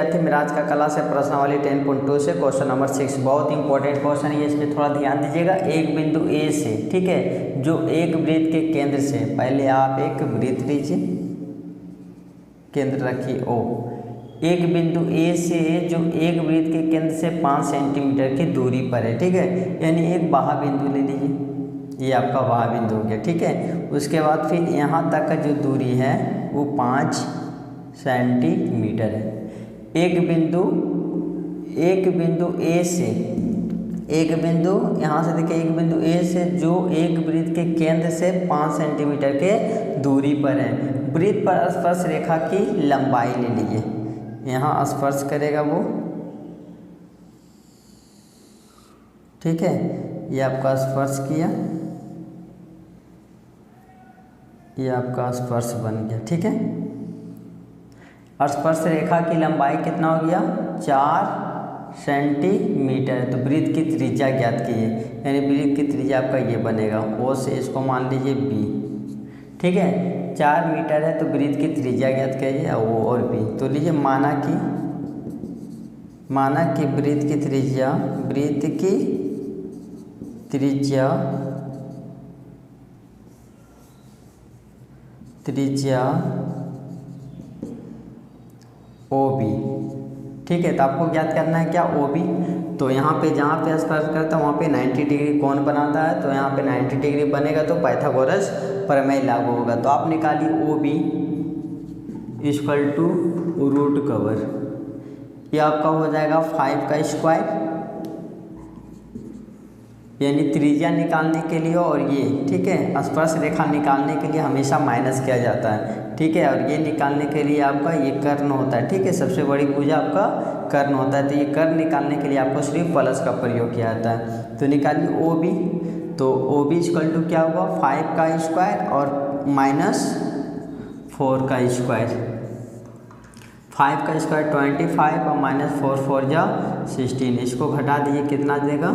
मेरा आज का क्लास है प्रश्नावली 10.2 से क्वेश्चन नंबर 6। बहुत इंपॉर्टेंट क्वेश्चन है, इस पर थोड़ा ध्यान दीजिएगा। एक बिंदु ए से, ठीक है, जो एक वृत्त के केंद्र से, पहले आप एक वृत्त लीजिए, केंद्र रखिए ओ। एक बिंदु ए से जो एक वृत्त के केंद्र से 5 सेंटीमीटर की दूरी पर है, ठीक है, यानी एक बाह्य बिंदु ले लीजिए, ये आपका बाह्य बिंदु हो गया, ठीक है। उसके बाद फिर यहाँ तक का जो दूरी है वो 5 सेंटीमीटर है। एक बिंदु ए से, एक बिंदु यहाँ से देखिए, एक बिंदु ए से जो एक वृत्त के केंद्र से 5 सेंटीमीटर के दूरी पर है, वृत्त पर स्पर्श रेखा की लंबाई ले लीजिए। यहाँ स्पर्श करेगा वो, ठीक है, ये आपका स्पर्श किया, ये आपका स्पर्श बन गया, ठीक है। स्पर्श रेखा की लंबाई कितना हो गया? 4 सेंटीमीटर। तो वृत्त की त्रिज्या ज्ञात कीजिए, यानी वृत्त की त्रिज्या आपका ये बनेगा, ओ से इसको मान लीजिए बी, ठीक है। 4 मीटर है तो वृत्त की त्रिज्या ज्ञात कीजिए, ओ और बी। तो लीजिए माना कि वृत्त की त्रिज्या ओ बी, ठीक है। तो आपको ज्ञात करना है क्या? O B. तो यहाँ पे जहाँ पे स्पर्श करता है वहाँ पे 90 डिग्री कोण बनाता है, तो यहाँ पे 90 डिग्री बनेगा तो पाइथागोरस प्रमेय लागू होगा। तो आप निकालिए O B equal to root cover, ये आपका हो जाएगा 5 का स्क्वायर, यानी त्रिज्या निकालने के लिए, और ये, ठीक है, स्पर्श रेखा निकालने के लिए हमेशा माइनस किया जाता है, ठीक है। और ये निकालने के लिए आपका ये कर्ण होता है, ठीक है, सबसे बड़ी भुजा आपका कर्ण होता है। तो ये कर्ण निकालने के लिए आपको सिर्फ प्लस का प्रयोग किया जाता है। तो निकालिए ओ बी, तो ओ बी इक्वल टू क्या होगा? 5 का स्क्वायर और माइनस 4 का स्क्वायर। 5 का स्क्वायर 25 और माइनस 4 जा 16, इसको घटा दीजिए, कितना देगा?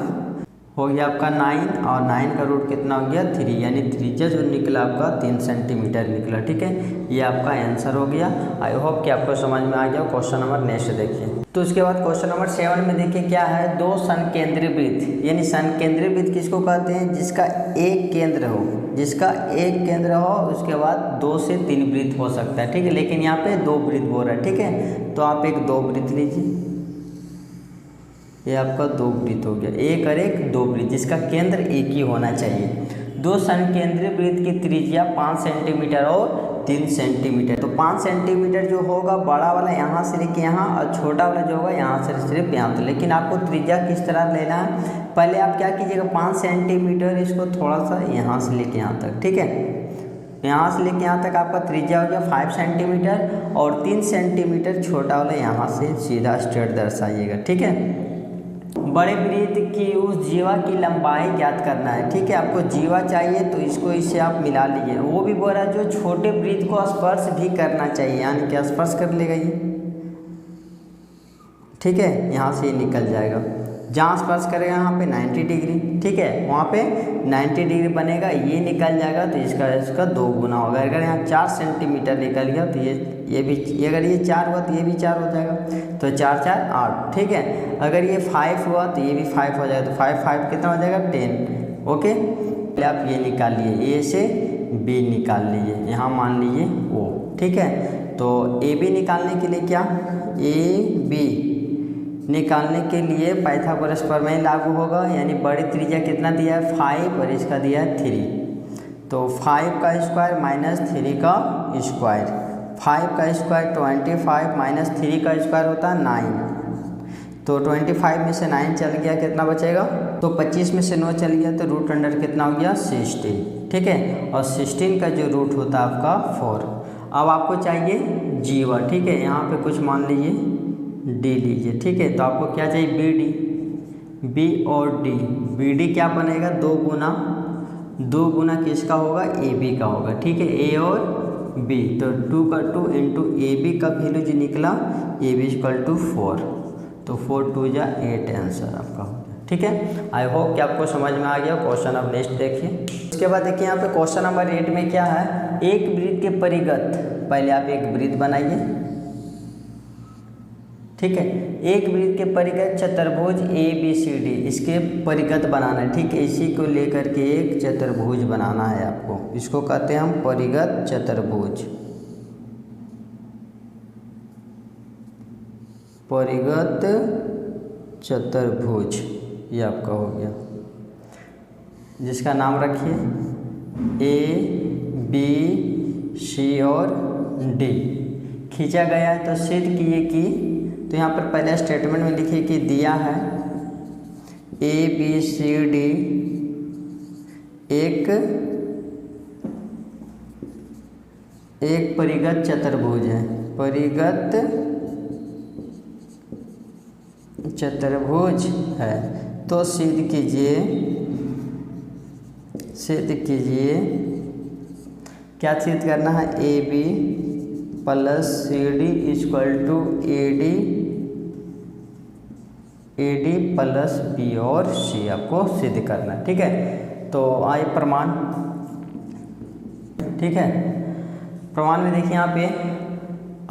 हो गया आपका 9, और 9 का रूट कितना हो गया? 3, यानी त्रिज्या जो निकला आपका 3 सेंटीमीटर निकला, ठीक है। ये आपका आंसर हो गया। आई होप कि आपको समझ में आ गया। क्वेश्चन नंबर नेक्स्ट देखिए। तो उसके बाद क्वेश्चन नंबर 7 में देखिए क्या है, 2 संकेंद्री वृत्त, यानी संकेंद्री वृत्त किसको कहते हैं? जिसका एक केंद्र हो, उसके बाद 2 से 3 वृत्त हो सकता है, ठीक है, लेकिन यहाँ पे 2 वृत्त बोल रहा है, ठीक है। तो आप एक 2 वृत्त लीजिए, ये आपका 2 वृत्त हो गया, एक और एक 2 वृत्त, जिसका केंद्र एक ही होना चाहिए। 2 संकेंद्री वृत्त की त्रिज्या 5 सेंटीमीटर और 3 सेंटीमीटर। तो 5 सेंटीमीटर जो होगा बड़ा वाला यहाँ से लेके यहाँ, और छोटा वाला जो होगा यहाँ से सिर्फ यहाँ तक। लेकिन आपको त्रिज्या किस तरह लेना है, पहले आप क्या कीजिएगा, 5 सेंटीमीटर इसको थोड़ा सा यहाँ से लेके यहाँ तक, ठीक है, यहाँ से लेके यहाँ तक आपका त्रिज्या हो गया 5 सेंटीमीटर, और 3 सेंटीमीटर छोटा वाला यहाँ से सीधा स्ट्रेट दर्शाइएगा, ठीक है। बड़े वृत्त की उस जीवा की लंबाई ज्ञात करना है, ठीक है। आपको जीवा चाहिए तो इसको इससे आप मिला लीजिए। वो भी बोल रहा है जो छोटे वृत्त को स्पर्श भी करना चाहिए, यानी कि स्पर्श कर लेगा ये, ठीक है, यहाँ से ये निकल जाएगा। जहाँ स्पर्श करेगा यहाँ पे 90 डिग्री, ठीक है, वहाँ पे 90 डिग्री बनेगा, ये निकल जाएगा, तो इसका 2 गुना होगा। अगर यहाँ 4 सेंटीमीटर निकल गया तो ये भी, अगर ये 4 हुआ तो ये भी 4 हो जाएगा, तो 4 4 8, ठीक है। अगर ये 5 हुआ तो ये भी 5 हो जाएगा, तो 5 5 कितना हो जाएगा? 10, ओके। पहले आप ये निकाल लिए, ए से बी निकाल लीजिए, यहाँ मान लीजिए ओ, ठीक है। तो ए बी निकालने के लिए क्या, ए बी निकालने के लिए पाइथागोरस प्रमेय लागू होगा, यानी बड़ी त्रिज्या कितना दिया है? 5, और इसका दिया है 3। तो 5 का स्क्वायर माइनस 3 का स्क्वायर, 5 का स्क्वायर 25 माइनस 3 का स्क्वायर होता है 9। तो 25 में से 9 चल गया, कितना बचेगा? तो 25 में से 9 चल गया, तो रूट अंडर कितना हो गया? 16, ठीक है। और 16 का जो रूट होता है आपका 4। अब आपको चाहिए जीवा, ठीक है, यहाँ पे कुछ मान लीजिए डी लीजिए, ठीक है। तो आपको क्या चाहिए? बी डी, बी और डी, बी डी क्या बनेगा? 2 गुना किसका होगा? ए बी का होगा, ठीक है, ए और बी। तो 2 का 2 इंटू ए बी का वैल्यू जो निकला, ए बी इक्वल टू 4, तो 4 2 जा 8 आंसर आपका हो गया, ठीक है। आई होप कि आपको समझ में आ गया। क्वेश्चन अब नेक्स्ट देखिए। उसके बाद देखिए यहाँ पे क्वेश्चन नंबर 8 में क्या है, एक वृत्त के परिगत, पहले आप एक वृत्त बनाइए, ठीक है। एक वृत्त के परिगत चतुर्भुज ABCD, इसके परिगत बनाना है, ठीक है। इसी को लेकर के एक चतुर्भुज बनाना है आपको, इसको कहते हैं हम परिगत चतुर्भुज। परिगत चतुर्भुज ये आपका हो गया, जिसका नाम रखिए ABC और D। खींचा गया है तो सिद्ध किए कि, तो यहाँ पर पहले स्टेटमेंट में लिखिए कि दिया है ABCD एक परिगत चतुर्भुज है, परिगत चतुर्भुज है। तो सिद्ध कीजिए क्या सिद्ध करना है, AB plus CD equal to AD plus B और C आपको सिद्ध करना है, ठीक है। तो आए प्रमाण, ठीक है। प्रमाण में देखिए यहाँ पे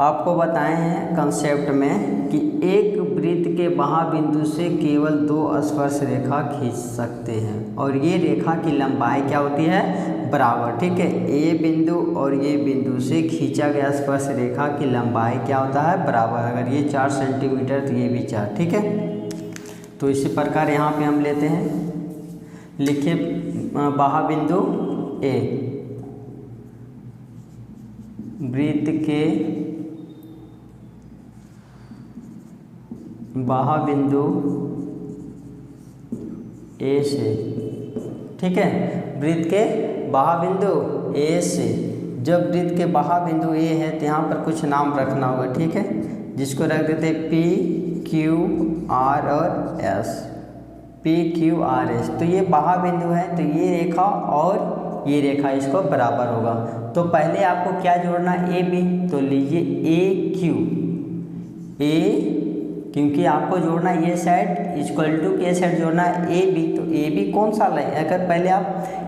आपको बताए हैं कंसेप्ट में कि एक वृत्त के बाह्य बिंदु से केवल 2 स्पर्श रेखा खींच सकते हैं और ये रेखा की लंबाई क्या होती है, बराबर, ठीक है। ए बिंदु और ये बिंदु से खींचा गया स्पर्श रेखा की लंबाई क्या होता है, बराबर। अगर ये 4 सेंटीमीटर तो ये भी 4, ठीक है। तो इसी प्रकार यहाँ पे हम लेते हैं, लिखिए बाह्य बिंदु ए, वृत्त के बाह्य बिंदु ए से, ठीक है। वृत्त के बाह्य बिंदु ए से, जब वृत्त के बाह्य बिंदु ए है तो यहाँ पर कुछ नाम रखना होगा, ठीक है, जिसको रख देते हैं P, Q, R और S। P, Q, R, S। तो ये बाह्य बिंदु है, तो ये रेखा और ये रेखा इसको बराबर होगा। तो पहले आपको क्या जोड़ना है, AB, तो लीजिए AQ, A, क्योंकि आपको जोड़ना ये साइड इक्वल टू के साइड जोड़ना है AB, तो AB कौन सा लाइन, अगर पहले आप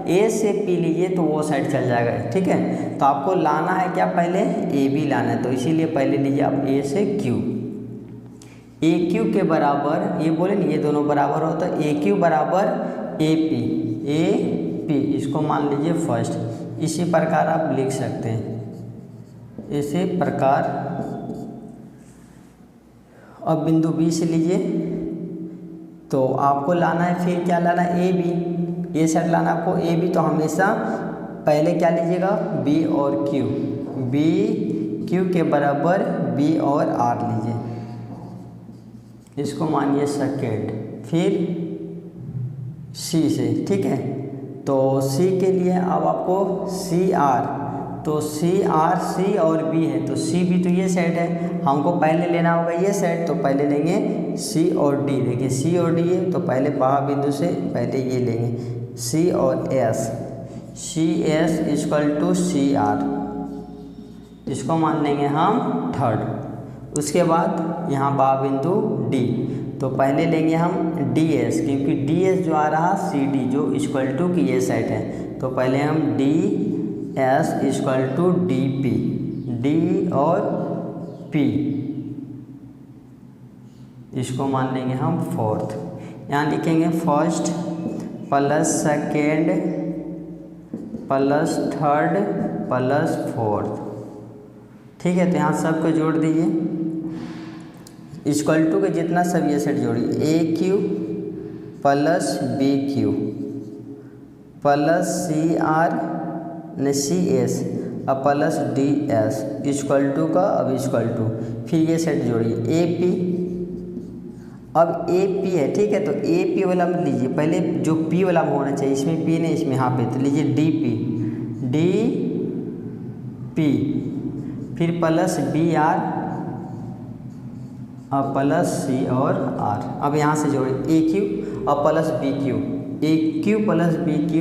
A से P लीजिए तो वो साइड चल जाएगा, ठीक है। तो आपको लाना है क्या, पहले AB लाना है, तो इसीलिए पहले लीजिए आप A से Q। AQ के बराबर, ये बोले नहीं ये दोनों बराबर हो, तो AQ बराबर AP, इसको मान लीजिए फर्स्ट। इसी प्रकार आप लिख सकते हैं, इसी प्रकार। अब बिंदु B से लीजिए, तो आपको लाना है, फिर क्या लाना है, AB, ये साइड लाना आपको AB, तो हमेशा पहले क्या लीजिएगा, B और Q, B Q के बराबर B और R लीजिए, इसको मानिए सेकेंड। फिर C से, ठीक है। तो C के लिए अब आपको CR, तो CR, C और B है, तो C भी तो ये साइड है, हमको पहले लेना होगा ये साइड, तो पहले लेंगे C और D। देखिए C और D है, तो पहले बाह्य बिंदु से पहले ये लेंगे C और S, CS equal to CR, इसको मान लेंगे हम थर्ड। उसके बाद यहाँ बाह्य बिंदु D, तो पहले लेंगे हम DS, क्योंकि DS जो आ रहा CD जो इक्वल टू की ये साइड है, तो पहले हम DS equal to DP, D और P, इसको मान लेंगे हम फोर्थ। यहाँ लिखेंगे first plus second plus third plus fourth, ठीक है। तो यहाँ सबको जोड़ दीजिए, इक्वल टू के जितना सब ये सेट जोड़िए, AQ plus BQ plus CR ने CS अब प्लस DS इक्वल टू का अब इक्वल टू, फिर ये सेट जोड़िए AP, अब AP है, ठीक है। तो AP वाला मत लीजिए, पहले जो P वाला होना चाहिए, इसमें P नहीं, इसमें यहाँ पे, तो लीजिए DP, फिर प्लस BR अब प्लस C और R। अब यहाँ से जोड़िए AQ और plus BQ, AQ plus BQ,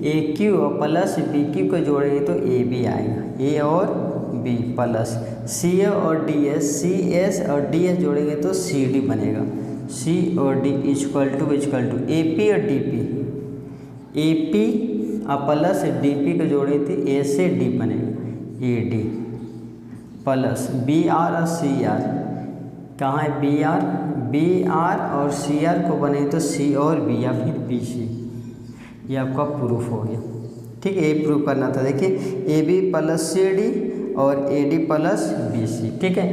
AQ और प्लस BQ को जोड़ेंगे तो AB आएगा, A और B प्लस C और DS, CS और DS जोड़ेंगे तो CD बनेगा, C और D इक्वल टू AP और DP, AP और प्लस DP को जोड़े थे A से D बनेगा AD प्लस BR और CR, कहाँ है बी आर और सी आर को बने तो सी और बी या फिर बी सी, ये आपका प्रूफ हो गया। ठीक है, ये प्रूफ करना था। देखिए A B plus C D और A D plus B C. ठीक है।